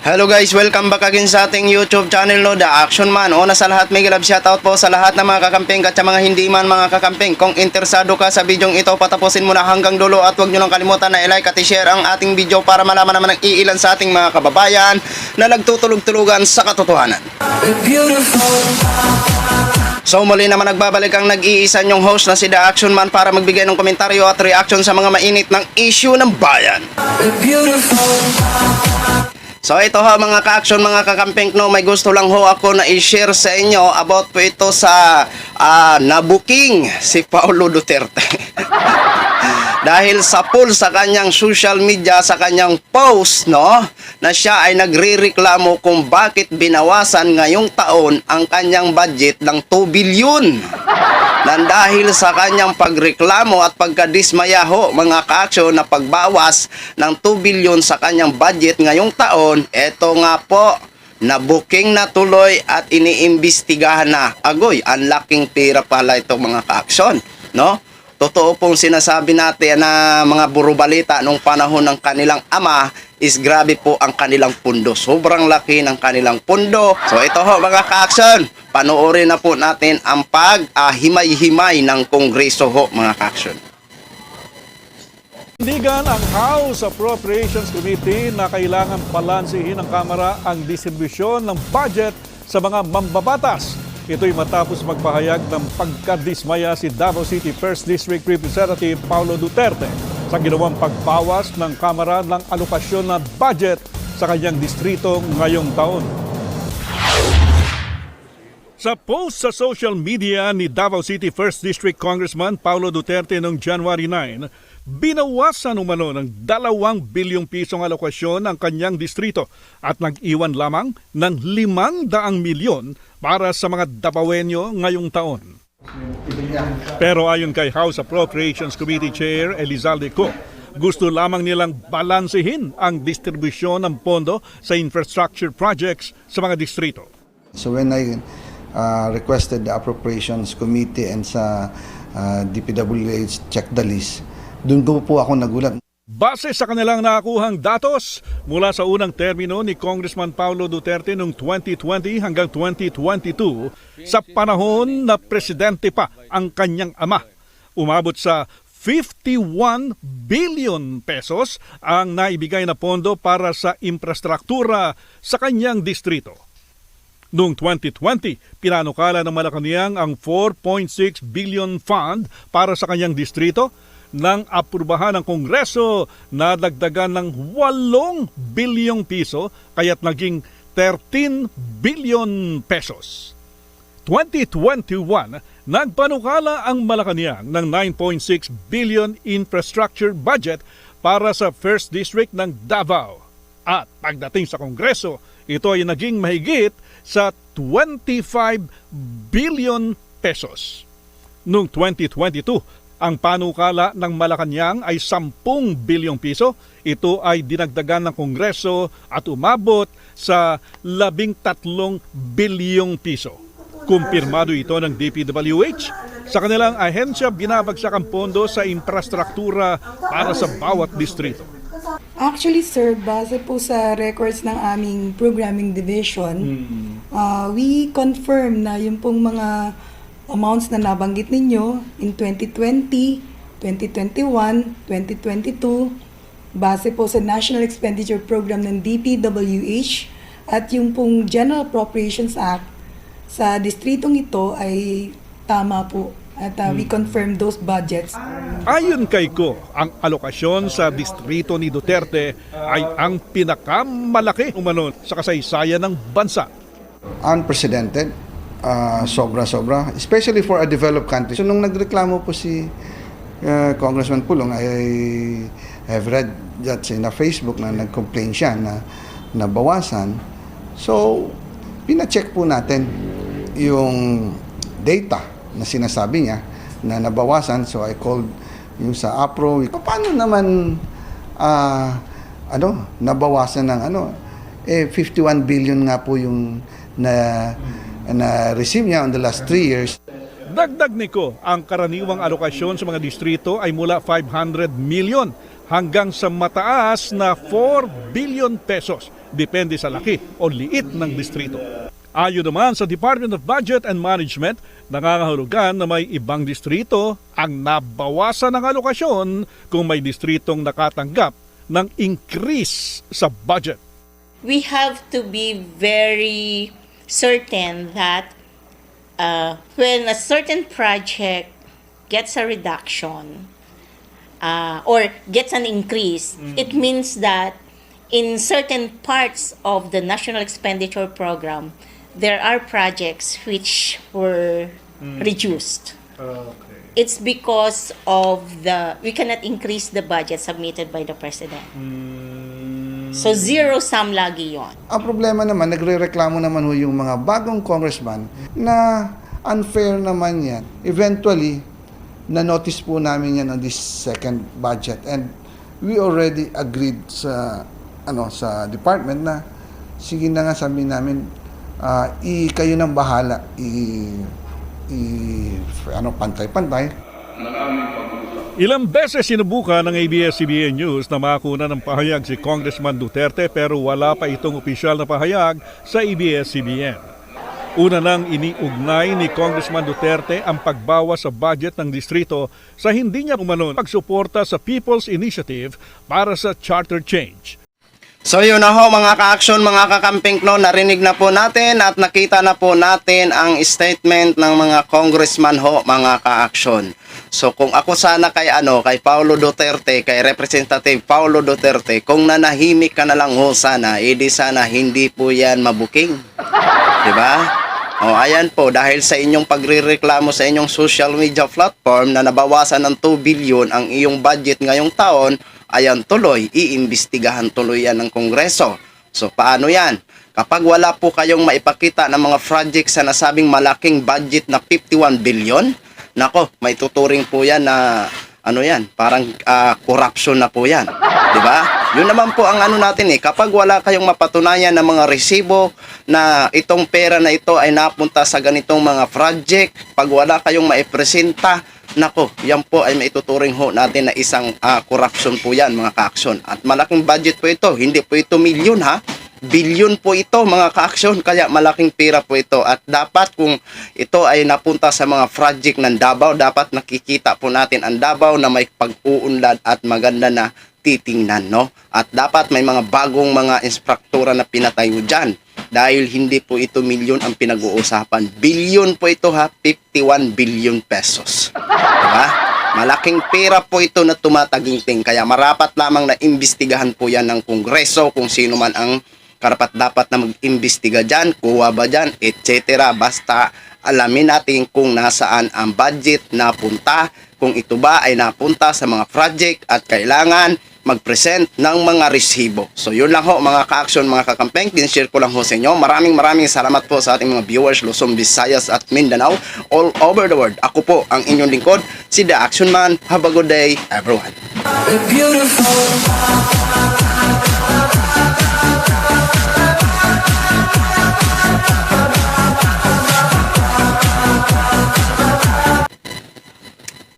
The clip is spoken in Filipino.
Hello guys, welcome back again sa ating YouTube channel no, The Action Man. Una sa lahat, may love shoutout po sa lahat ng mga kakamping at sa mga hindi man mga kakamping. Kung interesado ka sa bidyong ito, patapusin mo na hanggang dulo at huwag nyo lang kalimutan na i-like at i-share ang ating video para malaman naman ng iilan sa ating mga kababayan na nagtutulog-tulugan sa katotohanan. So muli naman nagbabalik ang nag-iisa nyong host na si The Action Man para magbigay ng komentaryo at reaction sa mga mainit ng issue ng bayan. So ito ho mga ka-action, mga kakamping, no, may gusto lang ho ako na i-share sa inyo about po ito sa nabuking si Paulo Duterte. Dahil sa poll sa kanyang social media, sa kanyang post, no, na siya ay nagrereklamo kung bakit binawasan ngayong taon ang kanyang budget ng 2 billion. Nang dahil sa kanyang pagreklamo at pagkadismaya ho mga ka-action na pagbawas ng 2 billion sa kanyang budget ngayong taon, eto nga po, na-booking na tuloy at iniimbestigahan na. Agoy, ang laking pera pala itong mga ka-action, no? Totoo pong sinasabi natin na mga burubalita nung panahon ng kanilang ama is grabe po ang kanilang pundo. Sobrang laki ng kanilang pundo. So ito ho mga ka-action, panoorin na po natin ang himay-himay ng Kongreso ho mga ka-action. Tindigan ang House Appropriations Committee na kailangan balansehin ng Kamara ang distribusyon ng budget sa mga mambabatas. Ito'y matapos magpahayag ng pagkadismaya si Davao City 1st District Representative Paulo Duterte sa ginawang pagbawas ng Kamara ng alokasyon na budget sa kanyang distrito ngayong taon. Sa post sa social media ni Davao City 1st District Congressman Paulo Duterte noong January 9, binawasan umano ng 2 bilyong pisong alokasyon ang kanyang distrito at nag-iwan lamang ng 500 milyon para sa mga Davaoenyo ngayong taon. Pero ayon kay House Appropriations Committee Chair Elizalde Co, gusto lamang nilang balansehin ang distribusyon ng pondo sa infrastructure projects sa mga distrito. So when I requested the Appropriations Committee and sa DPWH check the list, doon po ako nagulat. Base sa kanilang nakuhang datos mula sa unang termino ni Congressman Paulo Duterte noong 2020 hanggang 2022, sa panahon na presidente pa ang kanyang ama, umabot sa 51 billion pesos ang naibigay na pondo para sa infrastruktura sa kanyang distrito. Noong 2020, pinanukala ng Malacanang ang 4.6 billion fund para sa kanyang distrito nang aprubahan ng Kongreso na dagdagan ng 8 bilyong piso kaya't naging 13 billion pesos. 2021, nagpanukala ang Malacanang ng 9.6 billion infrastructure budget para sa 1st District ng Davao. At pagdating sa Kongreso, ito ay naging mahigit sa 25 billion pesos. Noong 2022, ang panukala ng Malacanang ay 10 bilyong piso. Ito ay dinagdagan ng Kongreso at umabot sa 13 bilyong piso. Kumpirmado ito ng DPWH. Sa kanilang ahensya, binabagsak ang pondo sa infrastruktura para sa bawat distrito. Actually, sir, base po sa records ng aming programming division, we confirm na yung pong mga amounts na nabanggit ninyo in 2020, 2021, 2022, base po sa National Expenditure Program ng DPWH at yung pong General Appropriations Act sa distritong ito ay tama po at we confirm those budgets. Ayon kay Ko, ang alokasyon sa distrito ni Duterte ay ang pinakamalaki umano sa kasaysayan ng bansa. Unprecedented, sobra-sobra, especially for a developed country. So nung nagreklamo po si Congressman Pulong, I have read that na Facebook na nag-complain siya na nabawasan. So, pina-check po natin yung data na sinasabi niya na nabawasan. So I called yung sa APRO. Paano naman nabawasan ng 51 billion nga po yung na-receive niya on the last 3 years. Dagdag ni Ko, ang karaniwang alokasyon sa mga distrito ay mula 500 million hanggang sa mataas na 4 billion pesos depende sa laki o liit ng distrito. Ayon naman sa Department of Budget and Management, nangangahulugan na may ibang distrito ang nabawasan ng alokasyon kung may distritong nakatanggap ng increase sa budget. We have to be very certain that when a certain project gets a reduction or gets an increase, it means that in certain parts of the National Expenditure Program, there are projects which were reduced. It's because of we cannot increase the budget submitted by the President. So zero sum lagi yon. Ang problema naman, nagre-reklamo naman ho yung mga bagong congressman na unfair naman yan. Eventually, na-notice po namin yan on this second budget and we already agreed sa sa department na sige na nga, sabi namin kayo nang bahala pantay-pantay. Ilang beses sinubukan ng ABS-CBN News na makuna ng pahayag si Congressman Duterte pero wala pa itong opisyal na pahayag sa ABS-CBN. Una nang iniugnay ni Congressman Duterte ang pagbawas sa budget ng distrito sa hindi niya umano pagsuporta sa People's Initiative para sa charter change. So yun na ho mga ka-action, mga kakamping no, narinig na po natin at nakita na po natin ang statement ng mga congressman ho mga ka-action. So kung ako sana kay Paulo Duterte, kay Representative Paulo Duterte, kung nanahimik ka na lang ho sana, edi sana hindi po yan mabuking. 'Di ba? O ayan po, dahil sa inyong pagrereklamo sa inyong social media platform na nabawasan ng 2 billion ang iyong budget ngayong taon, ayan tuloy, iimbestigahan tuloy yan ng Kongreso. So paano yan? Kapag wala po kayong maipakita ng mga projects sa nasabing malaking budget na 51 billion, nako, may tuturing po yan na parang corruption na po yan. 'Di ba? Yun naman po ang natin kapag wala kayong mapatunayan ng mga resibo na itong pera na ito ay napunta sa ganitong mga project, pag wala kayong maipresenta, nako, yan po ay maituturing ho natin na isang corruption po yan mga ka-action. At malaking budget po ito, hindi po ito milyon ha, bilyon po ito mga ka-action, kaya malaking pera po ito. At dapat kung ito ay napunta sa mga project ng Davao, dapat nakikita po natin ang Davao na may pag-uunlad at maganda na titingnan, no? At dapat may mga bagong mga instruktura na pinatayo dyan. Dahil hindi po ito milyon ang pinag-uusapan. Bilyon po ito ha, 51 billion pesos. Diba? Malaking pera po ito na tumataginting. Kaya marapat lamang na imbestigahan po yan ng Kongreso kung sino man ang karapat-dapat na mag-imbestiga dyan, kuha ba dyan, etc. Basta alamin natin kung nasaan ang budget napunta, kung ito ba ay napunta sa mga project at kailangan mag-present ng mga resibo. So yun lang ho mga ka-action, mga kakampeng, din-share ko lang ho sa inyo. Maraming salamat po sa ating mga viewers, Luzon, Visayas at Mindanao, all over the world. Ako po ang inyong lingkod, si The Action Man. Have a good day, everyone. Beautiful.